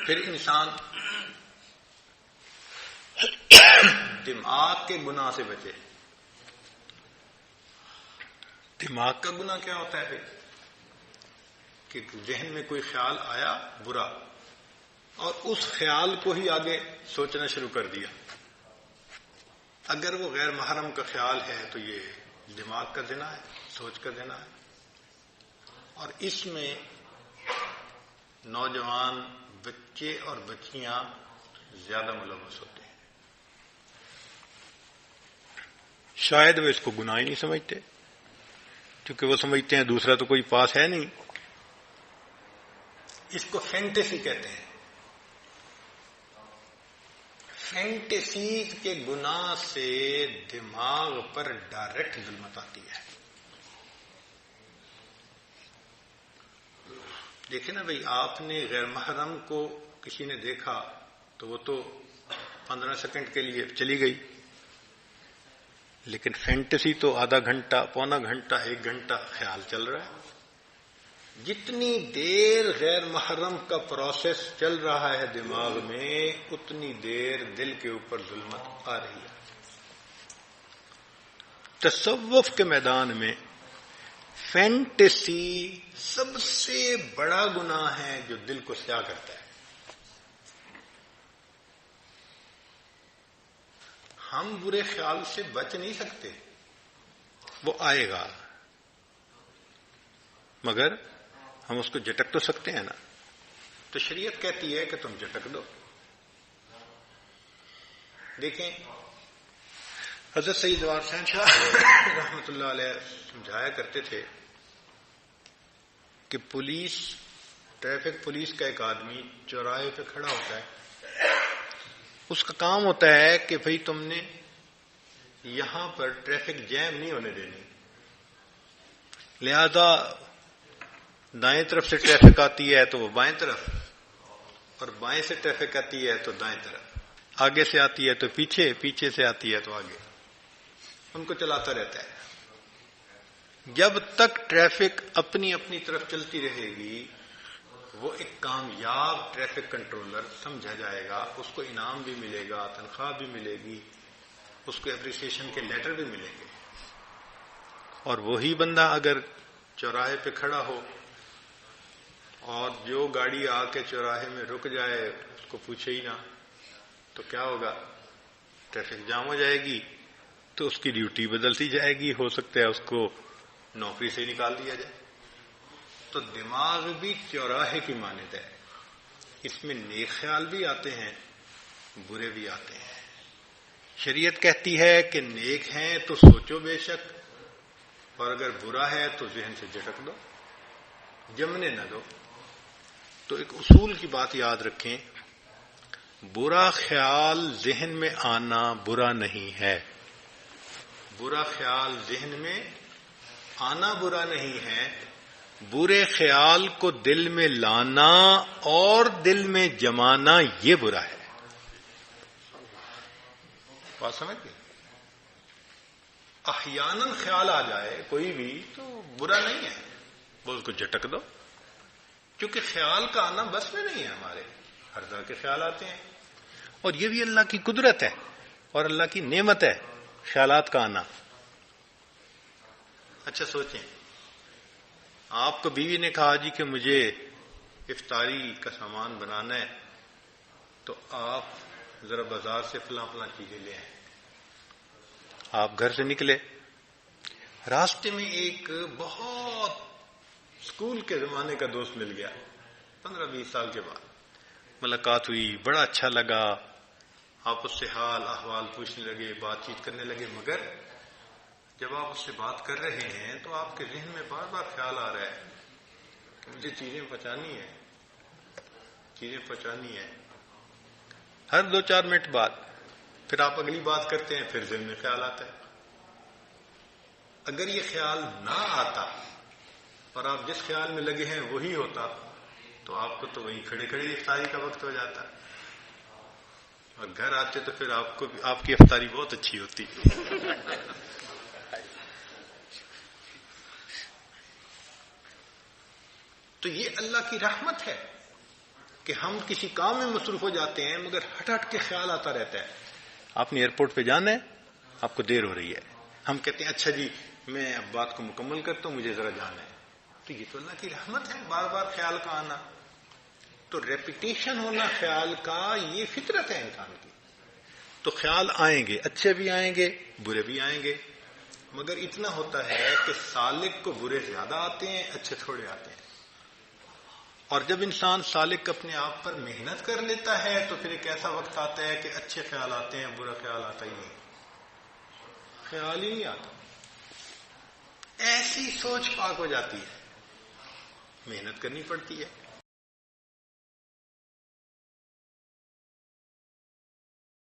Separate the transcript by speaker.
Speaker 1: پھر انسان دماغ کے گناہ سے بچے. دماغ کا گناہ کیا ہوتا ہے پھر؟ کہ ذہن میں کوئی خیال آیا برا اور اس خیال کو ہی آگے سوچنا شروع کر دیا. اگر وہ غیر محرم کا خیال ہے تو یہ دماغ کا زنا ہے، سوچ کا زنا ہے. اور اس میں نوجوان بچے اور بچیاں زیادہ ملوث ہوتے ہیں. شاید وہ اس کو گناہ ہی نہیں سمجھتے، کیونکہ وہ سمجھتے ہیں دوسرا تو کوئی پاس ہے نہیں. اس کو فینٹیسی کہتے ہیں. فینٹیسی کے گناہ سے دماغ پر ڈائریکٹ ظلمت آتی ہے. دیکھیں نا بھئی، آپ نے غیر محرم کو کسی نے دیکھا تو وہ تو 15 سیکنڈ کے لیے چلی گئی، لیکن فینٹیسی تو آدھا گھنٹہ، پونا گھنٹہ، 1 گھنٹہ خیال چل رہا ہے. جتنی دیر غیر محرم کا پروسیس چل رہا ہے دماغ میں، اتنی دیر دل کے اوپر ظلمت آ رہی ہے. تصوف کے میدان میں فینٹیسی سب سے بڑا گناہ ہے جو دل کو سیاہ کرتا ہے. ہم برے خیال سے بچ نہیں سکتے، وہ آئے گا، مگر ہم اس کو جھٹک تو سکتے ہیں نا. تو شریعت کہتی ہے کہ تم جھٹک دو. دیکھیں حضرت سید جوار حسین شاہ رحمۃ اللہ علیہ سمجھایا کرتے تھے کہ ٹریفک پولیس کا ایک آدمی چوراہے پہ کھڑا ہوتا ہے. اس کا کام ہوتا ہے کہ بھئی تم نے یہاں پر ٹریفک جیم نہیں ہونے دینی، لہذا دائیں طرف سے ٹریفک آتی ہے تو وہ بائیں طرف، اور بائیں سے ٹریفک آتی ہے تو دائیں طرف، آگے سے آتی ہے تو پیچھے، پیچھے سے آتی ہے تو آگے. ان کو چلاتا رہتا ہے. جب تک ٹریفک اپنی اپنی طرف چلتی رہے گی، وہ ایک کامیاب ٹریفک کنٹرولر سمجھا جائے گا. اس کو انعام بھی ملے گا، تنخواہ بھی ملے گی، اس کو اپریسیشن کے لیٹر بھی ملیں گے. اور وہی بندہ اگر چوراہے پہ کھڑا ہو اور جو گاڑی آ کے چوراہے میں رک جائے اس کو پوچھے ہی نہ، تو کیا ہوگا؟ ٹریفک جام ہو جائے گی، تو اس کی ڈیوٹی بدلتی جائے گی، ہو سکتا ہے اس کو نوکری سے نکال دیا جائے. تو دماغ بھی چوراہے کی مانند ہے، اس میں نیک خیال بھی آتے ہیں، برے بھی آتے ہیں. شریعت کہتی ہے کہ نیک ہیں تو سوچو بے شک، اور اگر برا ہے تو ذہن سے جھٹک دو، جمنے نہ دو. تو ایک اصول کی بات یاد رکھیں، برا خیال ذہن میں آنا برا نہیں ہے. برا خیال ذہن میں آنا برا نہیں ہے، برے خیال کو دل میں لانا اور دل میں جمانا یہ برا ہے. بات سمجھ گئے؟ احیاناً خیال آ جائے کوئی بھی تو برا نہیں ہے، وہ اس کو جھٹک دو، کیونکہ خیال کا آنا بس میں نہیں ہے. ہمارے ہر طرح کے خیال آتے ہیں، اور یہ بھی اللہ کی قدرت ہے اور اللہ کی نعمت ہے خیالات کا آنا. اچھا سوچیں، آپ کو بیوی نے کہا جی کہ مجھے افطاری کا سامان بنانا ہے، تو آپ ذرا بازار سے فلاں فلاں چیزیں لے آئیں. آپ گھر سے نکلے، راستے میں ایک بہت اسکول کے زمانے کا دوست مل گیا. 15-20 سال کے بعد ملاقات ہوئی، بڑا اچھا لگا، آپ اس سے حال احوال پوچھنے لگے، بات چیت کرنے لگے. مگر جب آپ اس سے بات کر رہے ہیں تو آپ کے ذہن میں بار بار خیال آ رہا ہے کہ مجھے چیزیں پہنچانی ہے. ہر 2-4 منٹ بعد پھر آپ اگلی بات کرتے ہیں، پھر ذہن میں خیال آتا ہے. اگر یہ خیال نہ آتا اور آپ جس خیال میں لگے ہیں وہی ہوتا تو آپ کو تو وہیں کھڑے کھڑے افطاری کا وقت ہو جاتا، اور گھر آتے تو پھر آپ کی افطاری بہت اچھی ہوتی. تو یہ اللہ کی رحمت ہے کہ ہم کسی کام میں مصروف ہو جاتے ہیں مگر ہٹ ہٹ کے خیال آتا رہتا ہے. آپ نے ایئرپورٹ پہ جانا ہے، آپ کو دیر ہو رہی ہے، ہم کہتے ہیں اچھا جی میں اب بات کو مکمل کرتا ہوں، مجھے ذرا جانا ہے. تو یہ تو اللہ کی رحمت ہے، بار بار خیال کا آنا. تو ریپیٹیشن ہونا خیال کا یہ فطرت ہے انسان کی. تو خیال آئیں گے، اچھے بھی آئیں گے برے بھی آئیں گے، مگر اتنا ہوتا ہے کہ سالک کو برے زیادہ آتے ہیں، اچھے تھوڑے آتے ہیں. اور جب انسان سالک اپنے آپ پر محنت کر لیتا ہے تو پھر ایک ایسا وقت آتا ہے کہ اچھے خیال آتے ہیں، برا خیال آتا ہی نہیں، خیال ہی نہیں آتا. ایسی سوچ پاک ہو جاتی ہے. محنت کرنی پڑتی ہے.